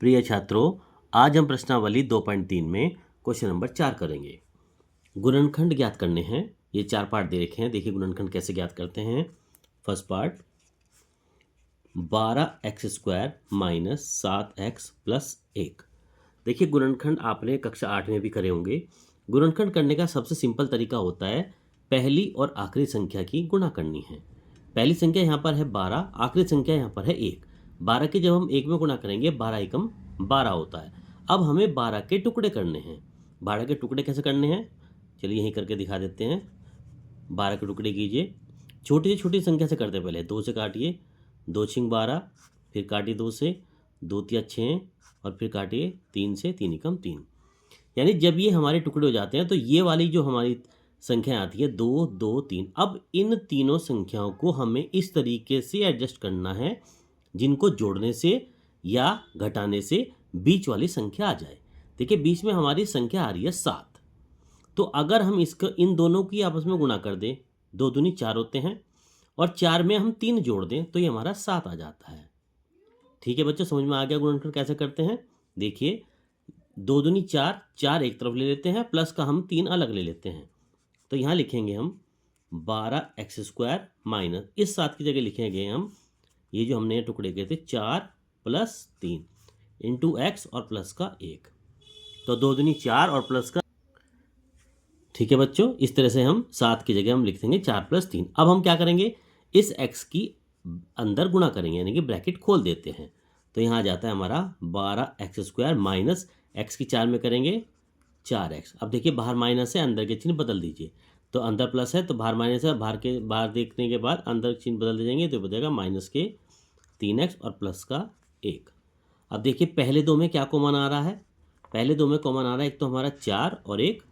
प्रिय छात्रों, आज हम प्रश्नावली 2.3 में क्वेश्चन नंबर 4 करेंगे। गुणनखंड ज्ञात करने हैं। ये 4 पार्ट दे रखे हैं। देखिए गुणनखंड कैसे ज्ञात करते हैं। First part 12x² minus 7x plus 1। देखिए गुणनखंड आपने कक्षा 8 में भी करे होंगे। गुणनखंड करने का सबसे सिंपल तरीका होता है पहली और आखिरी संख्या की गुणा करनी है। पहली संख्या यहाँ पर है 12, आखिरी संख्या यहाँ पर है 1। 12 के जब हम 1 में गुणा करेंगे 12 एकम 12 होता है। अब हमें 12 के टुकड़े करने हैं। 12 के टुकड़े कैसे करने हैं, चलिए यहीं करके दिखा देते हैं। 12 के टुकड़े कीजिए। छोटी से छोटी संख्या से करते पहले 2 से काटिए, 2 छिंग 12, फिर काटिए 2 से, 2 तिया 6 और फिर काटिए 3 से, 3 एकम 3। यानी जब ये हमारे टुकड़े हो जाते हैं तो ये वाली जो हमारी संख्या आती है 2, 2, 3। अब इन तीनों संख्याओं को हमें इस तरीके से एडजस्ट करना है जिनको जोड़ने से या घटाने से बीच वाली संख्या आ जाए। देखिए बीच में हमारी संख्या आ रही है 7। तो अगर हम इसको इन दोनों की आपस में गुणा कर दें, 2 दूनी 4 होते हैं और 4 में हम 3 जोड़ दें तो ये हमारा 7 आ जाता है। ठीक है बच्चों, समझ में आ गया गुणनखंड कैसे करते हैं। देखिए 2 दूनी 4, 4 एक तरफ ले लेते हैं, प्लस का हम 3 अलग ले लेते हैं। तो यहाँ लिखेंगे हम 12x² माइनस, इस 7 की जगह लिखेंगे हम ये जो हमने टुकड़े किए थे 4 प्लस 3 इंटू एक्स और प्लस का 1। तो 2 दूनी 4 और प्लस का, ठीक है बच्चों, इस तरह से हम 7 की जगह हम लिख देंगे 4 प्लस 3। अब हम क्या करेंगे, इस x की अंदर गुणा करेंगे, यानी कि ब्रैकेट खोल देते हैं। तो यहाँ आ जाता है हमारा 12x² माइनस x की 4 में करेंगे 4x। अब देखिए बाहर माइनस है, अंदर के चिन्ह बदल दीजिए। तो अंदर प्लस है तो बाहर माइनस है, बाहर देखने के बाद अंदर चिन्ह बदल दे जाएंगे तो बचेगा माइनस के 3x और प्लस का 1। अब देखिए पहले दो में क्या कॉमन आ रहा है, पहले दो में कॉमन आ रहा है एक तो हमारा 4 और एक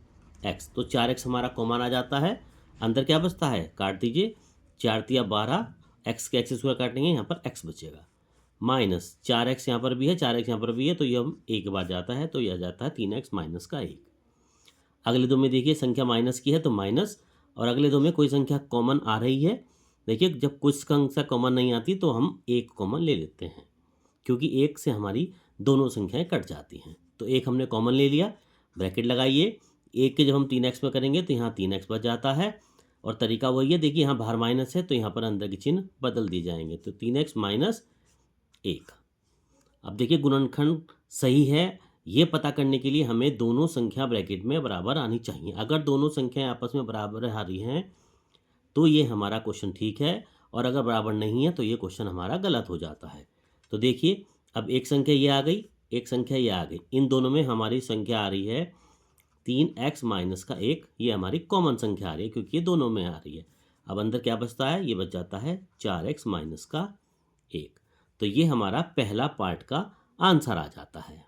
x। तो 4x हमारा कॉमन आ जाता है। अंदर क्या बचता है, काट दीजिए, 4 तिया 12, x के x² काटेंगे, यहाँ पर x बचेगा, माइनस 4x यहाँ पर भी है, 4x यहाँ पर भी है, तो ये हम एक बार जाता है तो यह जाता है 3x माइनस का 1। अगले दो में देखिए संख्या माइनस की है तो माइनस, और अगले दो में कोई संख्या कॉमन आ रही है। देखिए जब कुछ संख्या कॉमन नहीं आती तो हम एक कॉमन ले लेते हैं, क्योंकि एक से हमारी दोनों संख्याएं कट जाती हैं। तो एक हमने कॉमन ले लिया, ब्रैकेट लगाइए, एक के जब हम 3x में करेंगे तो यहाँ 3x बच जाता है। और तरीका वही है, देखिए यहाँ बाहर माइनस है तो यहाँ पर अंदर के चिन्ह बदल दिए जाएंगे, तो 3x माइनस 1। अब देखिए गुणनखंड सही है, ये पता करने के लिए हमें दोनों संख्या ब्रैकेट में बराबर आनी चाहिए। अगर दोनों संख्याएं आपस में बराबर आ रही हैं तो ये हमारा क्वेश्चन ठीक है, और अगर बराबर नहीं है तो ये क्वेश्चन हमारा गलत हो जाता है। तो देखिए अब एक संख्या ये आ गई, एक संख्या ये आ गई, इन दोनों में हमारी संख्या आ रही है 3x माइनस का 1। ये हमारी कॉमन संख्या आ रही है क्योंकि ये दोनों में आ रही है। अब अंदर क्या बचता है, ये बच जाता है 4x माइनस का 1। तो ये हमारा पहला पार्ट का आंसर आ जाता है।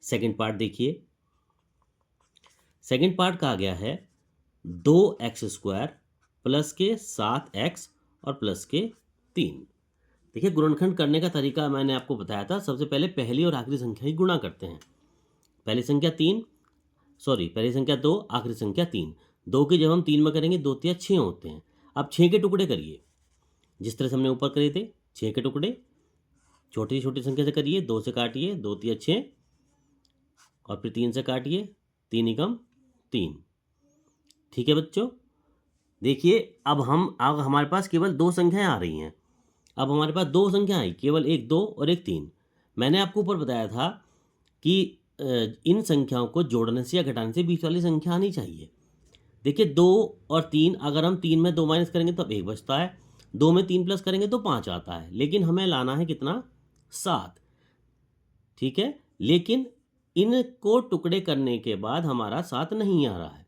सेकंड पार्ट देखिए, सेकंड पार्ट का आ गया है 2x² प्लस के 7x और प्लस के 3। देखिए गुणनखंड करने का तरीका मैंने आपको बताया था। सबसे पहले पहली और आखिरी संख्या ही गुणा करते हैं। पहली संख्या 2, आखिरी संख्या 3। 2 की जब हम 3 में करेंगे 2 तिया 6 होते हैं। अब 6 के टुकड़े करिए, जिस तरह से हमने ऊपर करे थे 6 के टुकड़े छोटी से छोटी संख्या से करिए, 2 से काटिए, 2 तिया 6 और फिर 3 से काटिए, 3 एकम 3। ठीक है बच्चों, देखिए अब हमारे पास केवल 2 संख्याएं आ रही हैं। अब हमारे पास 2 संख्या आई, केवल एक 2 और एक 3। मैंने आपको ऊपर बताया था कि इन संख्याओं को जोड़ने से या घटाने से बीच वाली संख्या आनी चाहिए। देखिए 2 और 3, अगर हम 3 में 2 माइनस करेंगे तो 1 बचता है, 2 में 3 प्लस करेंगे तो 5 आता है, लेकिन हमें लाना है कितना, 7। ठीक है, लेकिन इनको टुकड़े करने के बाद हमारा 7 नहीं आ रहा है।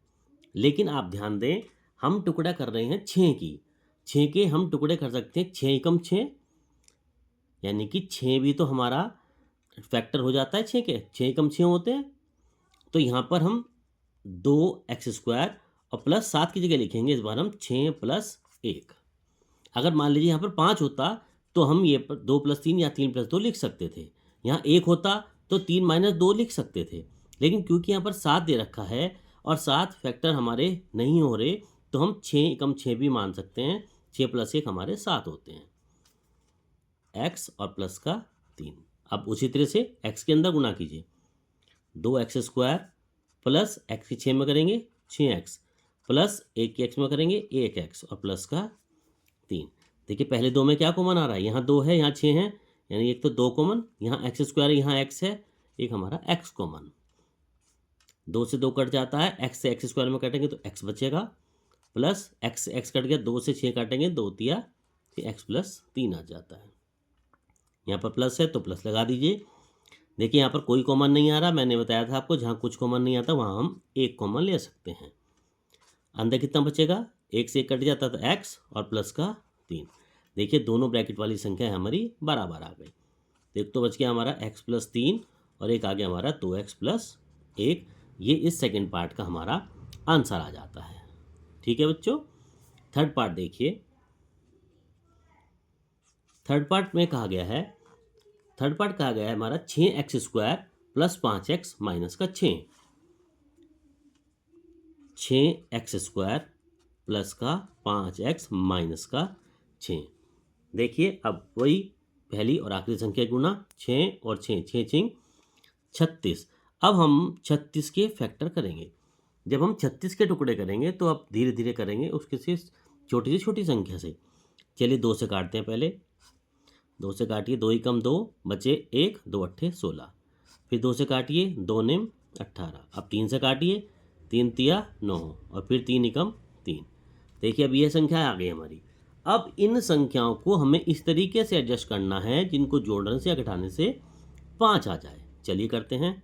लेकिन आप ध्यान दें, हम टुकड़ा कर रहे हैं 6 की, 6 के हम टुकड़े कर सकते हैं 6 एकम 6, यानी कि 6 भी तो हमारा फैक्टर हो जाता है 6 के, 6 एकम 6 होते हैं। तो यहाँ पर हम 2x² और प्लस 7 की जगह लिखेंगे इस बार हम 6 प्लस 1। अगर मान लीजिए यहाँ पर 5 होता तो हम ये 2 प्लस 3 या 3 प्लस 2 लिख सकते थे। यहाँ 1 होता तो 3 माइनस 2 लिख सकते थे, लेकिन क्योंकि यहाँ पर 7 दे रखा है और 7 फैक्टर हमारे नहीं हो रहे तो हम 6 एकम 6 भी मान सकते हैं। 6 प्लस 1 हमारे 7 होते हैं, x और प्लस का 3। अब उसी तरह से x के अंदर गुणा कीजिए, 2x² प्लस x की 6 में करेंगे 6x प्लस 1 की x में करेंगे 1x और प्लस का 3। देखिए पहले 2 में क्या कॉमन आ रहा है, यहाँ 2 है यहाँ 6 है, यानी एक तो 2 कॉमन, यहाँ x² है यहाँ x है, एक हमारा x कॉमन। 2 से 2 कट जाता है, x से x² में कटेंगे तो x बचेगा, प्लस x से x कट गया, 2 से 6 काटेंगे 2 तिया x प्लस 3 आ जाता है। यहाँ पर प्लस है तो प्लस लगा दीजिए। देखिए यहाँ पर कोई कॉमन नहीं आ रहा, मैंने बताया था आपको जहाँ कुछ कॉमन नहीं आता वहाँ हम एक कॉमन ले सकते हैं। अंदर कितना बचेगा, 1 से 1 कट जाता तो x और प्लस का 3। देखिए दोनों ब्रैकेट वाली संख्या हमारी बराबर आ गई। तो एक तो बच गया हमारा x प्लस 3 और एक आ गया हमारा 2x प्लस 1। ये इस सेकेंड पार्ट का हमारा आंसर आ जाता है। ठीक है बच्चों, थर्ड पार्ट देखिए। थर्ड पार्ट में कहा गया है, थर्ड पार्ट कहा गया है हमारा 6x² प्लस 5x माइनस का 6। 6x² प्लस का 5x माइनस का 6। देखिए अब वही पहली और आखिरी संख्या गुना, 6 और 6, 6 6 36। अब हम 36 के फैक्टर करेंगे। जब हम 36 के टुकड़े करेंगे तो अब धीरे धीरे करेंगे उसके से छोटी से छोटी संख्या से। चलिए 2 से काटते हैं, पहले 2 से काटिए, 2 ही कम 2 बचे 1, 2 अट्ठे 16। फिर 2 से काटिए, 2 निम 18। अब 3 से काटिए, 3 तिया 9 और फिर 3 एकम 3। देखिए अब यह संख्या आ गई हमारी। अब इन संख्याओं को हमें इस तरीके से एडजस्ट करना है जिनको जोड़ने से या घटाने से 5 आ जाए। चलिए करते हैं।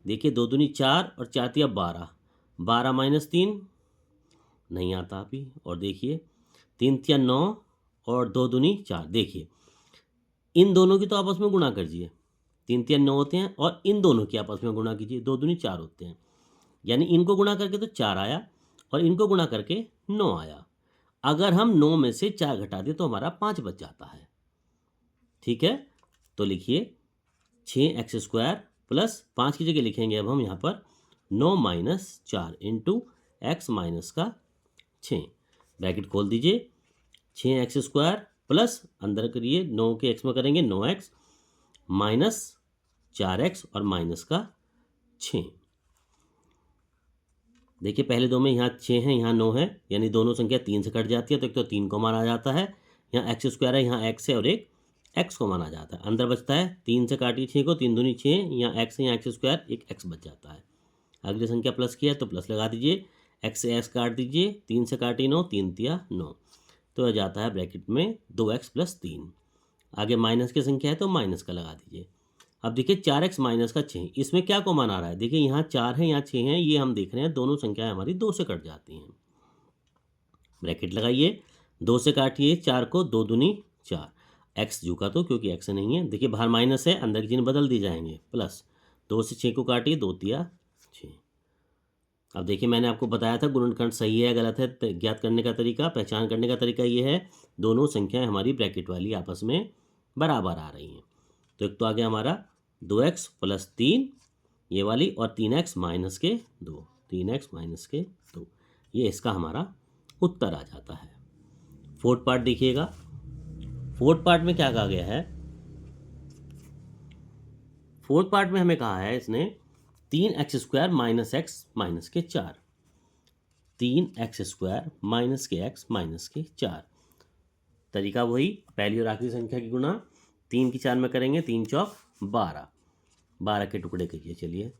देखिए 2 दूनी 4 और 4 तिया 12, 12 माइनस 3 नहीं आता अभी। और देखिए 3 तिया 9 और 2 दूनी 4। देखिए इन दोनों की तो आपस में गुणा कीजिए, 3 तिया 9 होते हैं और इन दोनों की आपस में गुणा कीजिए, 2 दूनी 4 होते हैं। यानी इनको गुणा करके तो 4 आया और इनको गुणा करके 9 आया। अगर हम 9 में से 4 घटा दें तो हमारा 5 बच जाता है। ठीक है, तो लिखिए 6x² प्लस 5 की जगह लिखेंगे अब हम यहाँ पर 9 माइनस 4 इंटू x माइनस का 6। ब्रैकेट खोल दीजिए, 6x² प्लस अंदर करिए 9 के x में करेंगे 9x माइनस 4x और माइनस का 6। देखिए पहले 2 में यहाँ 6 है यहाँ 9 है, यानी दोनों संख्या 3 से कट जाती है, तो एक तो 3 कॉमन आ जाता है, यहाँ x² है यहाँ x है और एक x कॉमन आ जाता है। अंदर बचता है 3 से काटिए 6 को, 3 दूनी 6, यहाँ x है यहाँ x², एक x बच जाता है। अगली संख्या प्लस की है तो प्लस लगा दीजिए, x से x काट दीजिए, 3 से काटिए 9, 3 तिया 9, तो आ जाता है ब्रैकेट में 2x प्लस 3। आगे माइनस की संख्या है तो माइनस का लगा दीजिए। अब देखिए 4x माइनस का 6, इसमें क्या कॉमन आ रहा है, देखिए यहाँ 4 है यहाँ 6 है, ये हम देख रहे हैं दोनों संख्याएं हमारी 2 से कट जाती हैं। ब्रैकेट लगाइए, 2 से काटिए 4 को, 2 दूनी 4, x झुका तो क्योंकि x नहीं है। देखिए बाहर माइनस है, अंदर के चिन्ह बदल दी जाएंगे, प्लस 2 से 6 को काटिए, 2 तिया 6। अब देखिए मैंने आपको बताया था गुणनखंड सही है गलत है ज्ञात करने का तरीका, पहचान करने का तरीका ये है, दोनों संख्याएं हमारी ब्रैकेट वाली आपस में बराबर आ रही हैं। तो एक तो आ गया हमारा 2x प्लस 3 ये वाली, और 3x माइनस के 2, 3x माइनस के 2, ये इसका हमारा उत्तर आ जाता है। फोर्थ पार्ट देखिएगा। फोर्थ पार्ट में क्या कहा गया है, फोर्थ पार्ट में हमें कहा है इसने 3x² माइनस x माइनस के 4, 3x² माइनस के x माइनस के 4। तरीका वही, पहली और आखिरी संख्या की गुणा, 3 की 4 में करेंगे, 3 चौक 12, 12 के टुकड़े कीजिए। चलिए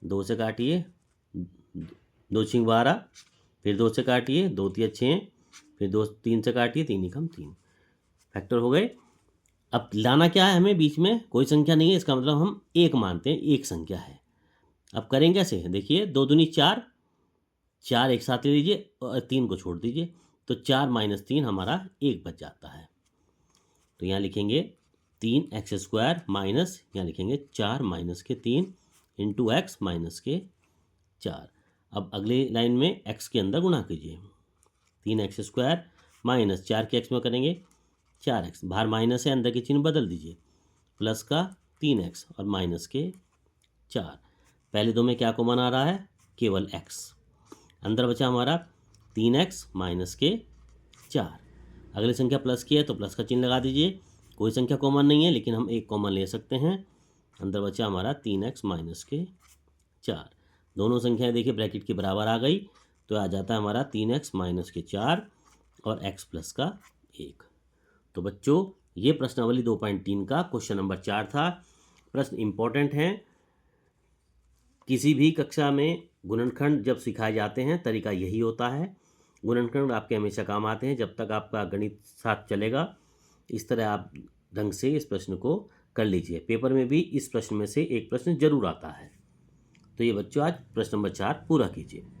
2 से काटिए, 2 छिंग 12, फिर 2 से काटिए, 2 तिया 6, फिर 3 से काटिए, 3 एकम 3, फैक्टर हो गए। अब लाना क्या है हमें, बीच में कोई संख्या नहीं है, इसका मतलब हम एक मानते हैं, एक संख्या है। अब करेंगे कैसे, देखिए 2 दूनी 4, 4 एक साथ ले लीजिए और 3 को छोड़ दीजिए, तो 4 माइनस 3 हमारा 1 बच जाता है। तो यहाँ लिखेंगे 3x² माइनस, यहाँ लिखेंगे 4 माइनस के 3 इंटू एक्स माइनस के 4। अब अगली लाइन में x के अंदर गुणा कीजिए, 3x² माइनस 4 के x में करेंगे 4x, बाहर माइनस है अंदर के चिन्ह बदल दीजिए, प्लस का 3x और माइनस के 4। पहले 2 में क्या कॉमन आ रहा है, केवल x। अंदर बचा हमारा 3x माइनस के 4। अगली संख्या प्लस की है तो प्लस का चिन्ह लगा दीजिए, कोई संख्या कॉमन नहीं है, लेकिन हम एक कॉमन ले सकते हैं। अंदर बचा हमारा 3x माइनस के 4। दोनों संख्याएं देखिए ब्रैकेट के बराबर आ गई, तो आ जाता है हमारा 3x माइनस के 4 और x प्लस का 1। तो बच्चों, ये प्रश्नावली 2.3 का क्वेश्चन नंबर 4 था। प्रश्न इंपॉर्टेंट हैं। किसी भी कक्षा में गुणनखंड जब सिखाए जाते हैं, तरीका यही होता है। गुणनखंड आपके हमेशा काम आते हैं जब तक आपका गणित साथ चलेगा। इस तरह आप ढंग से इस प्रश्न को कर लीजिए। पेपर में भी इस प्रश्न में से एक प्रश्न जरूर आता है। तो ये बच्चों, आज प्रश्न नंबर 4 पूरा कीजिए।